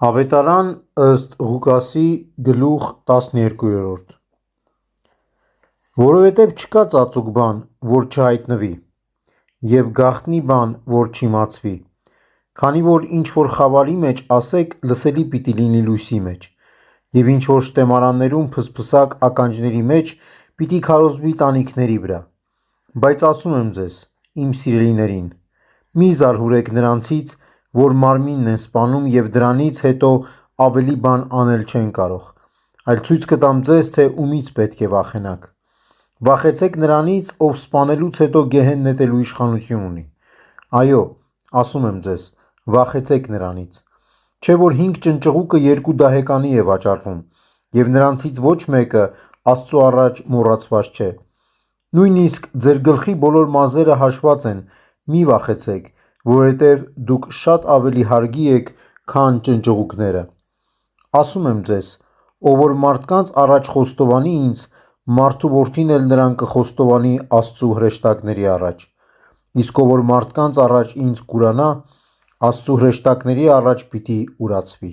Ավետարան ըստ Ղուկասի գլուխ 12: Որովհետև չկա ծածուկ բան, որ չհայտնվի, և գաղտնի բան, որ չիմացվի, քանի որ ինչ-որ խավարի մեջ ասեք, լսելի պիտի լինի լույսի մեջ, և ինչ-որ շտեմարաններում փսփսակ ականջների մեջ պիտի քարոզվի տանիքների վրա: Բայց ասում եմ ձեզ, իմ սիրելիներին, մի զարհուրեք նրանցից, որ մարմինն են սպանում և դրանից հետո ավելի բան անել չեն կարող, այլ ցույց կտամ ձեզ, թե ումից պետք է վախենաք: Վախեցեք նրանից, ով սպանելուց հետո գեհեն նետելու իշխանություն ունի: Այո, ասում եմ ձեզ, վախեցեք նրանից: Չէ որ 5 ճնճղուկը 2 դահեկանի է վաճառվում, և նրանցից ոչ մեկը Աստծու առաջ մոռացված չէ: Նույնիսկ ձեր գլխի բոլոր մազերը հաշված են: Մի վախեցեք, որովհետև դուք շատ ավելի հարգի եք, քան ճնճղուկները: Ասում եմ ձեզ, ով որ մարդկանց առաջ խոստովանի ինձ, մարդու որդին էլ նրան կխոստովանի Աստծու հրեշտակների առաջ: Իսկ ով որ մարդկանց առաջ ինձ կուրանա, Աստծու հրեշտակների առաջ պիտի ուրացվի: